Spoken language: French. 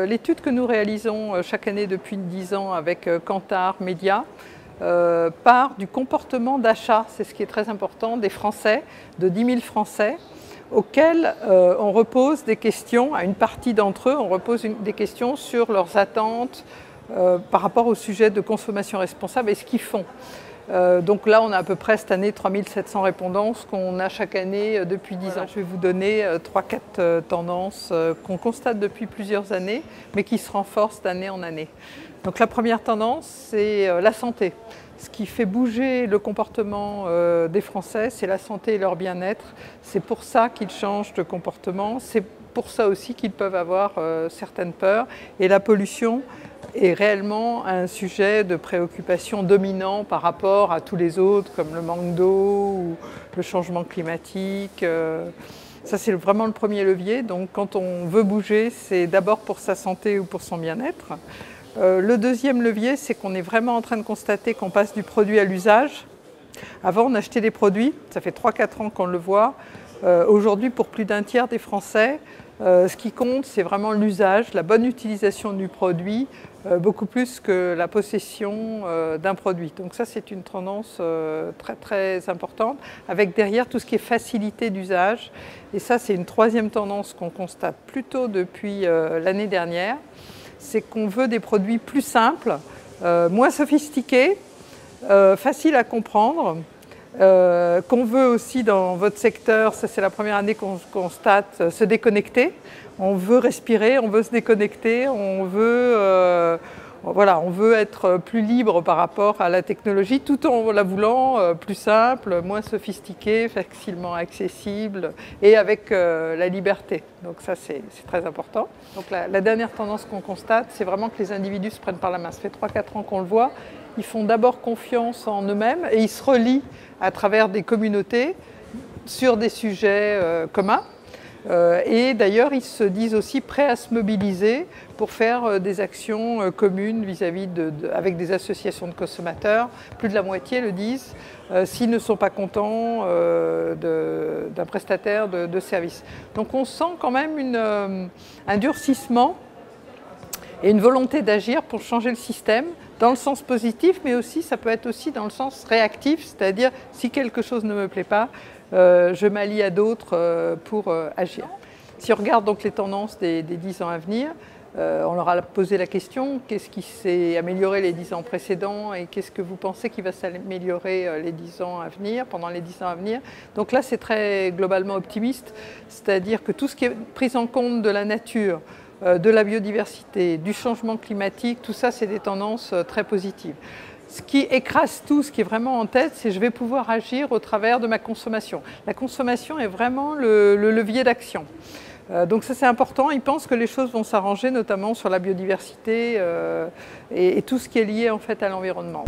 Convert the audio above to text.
L'étude que nous réalisons chaque année depuis 10 ans avec Kantar Media part du comportement d'achat, c'est ce qui est très important, des Français, de 10 000 Français, auxquels on repose des questions, à une partie d'entre eux, on repose des questions sur leurs attentes par rapport au sujet de consommation responsable et ce qu'ils font. Donc là, on a à peu près cette année 3700 répondants, ce qu'on a chaque année depuis 10 ans. Je vais vous donner 3-4 tendances qu'on constate depuis plusieurs années, mais qui se renforcent d'année en année. Donc la première tendance, c'est la santé. Ce qui fait bouger le comportement des Français, c'est la santé et leur bien-être. C'est pour ça qu'ils changent de comportement. C'est pour ça aussi qu'ils peuvent avoir certaines peurs. Et la pollution est réellement un sujet de préoccupation dominant par rapport à tous les autres, comme le manque d'eau ou le changement climatique. Ça, c'est vraiment le premier levier. Donc quand on veut bouger, c'est d'abord pour sa santé ou pour son bien-être. Le deuxième levier, c'est qu'on est vraiment en train de constater qu'on passe du produit à l'usage. Avant, on achetait des produits, ça fait 3-4 ans qu'on le voit. Aujourd'hui, pour plus d'un tiers des Français, ce qui compte, c'est vraiment l'usage, la bonne utilisation du produit, beaucoup plus que la possession d'un produit. Donc ça, c'est une tendance très très importante, avec derrière tout ce qui est facilité d'usage. Et ça, c'est une troisième tendance qu'on constate plutôt depuis l'année dernière. C'est qu'on veut des produits plus simples, moins sophistiqués, faciles à comprendre, qu'on veut aussi dans votre secteur, ça c'est la première année qu'on constate, se déconnecter. On veut respirer, on veut se déconnecter, on veut être plus libre par rapport à la technologie, tout en la voulant plus simple, moins sophistiquée, facilement accessible et avec la liberté. Donc ça, c'est très important. Donc la dernière tendance qu'on constate, c'est vraiment que les individus se prennent par la main. Ça fait 3-4 ans qu'on le voit. Ils font d'abord confiance en eux-mêmes et ils se relient à travers des communautés sur des sujets communs. Et d'ailleurs, ils se disent aussi prêts à se mobiliser pour faire des actions communes vis-à-vis avec des associations de consommateurs. Plus de la moitié le disent, s'ils ne sont pas contents d'un prestataire de service. Donc on sent quand même un durcissement et une volonté d'agir pour changer le système dans le sens positif, mais aussi ça peut être aussi dans le sens réactif, c'est-à-dire si quelque chose ne me plaît pas, je m'allie à d'autres pour agir. Si on regarde donc les tendances des 10 ans à venir, on leur a posé la question, qu'est-ce qui s'est amélioré les 10 ans précédents et qu'est-ce que vous pensez qui va s'améliorer les 10 ans à venir, pendant les 10 ans à venir. Donc là, c'est très globalement optimiste, c'est-à-dire que tout ce qui est pris en compte de la nature, de la biodiversité, du changement climatique, tout ça, c'est des tendances très positives. Ce qui écrase tout, ce qui est vraiment en tête, c'est que je vais pouvoir agir au travers de ma consommation. La consommation est vraiment le levier d'action. Donc ça, c'est important. Ils pensent que les choses vont s'arranger, notamment sur la biodiversité et tout ce qui est lié en fait à l'environnement.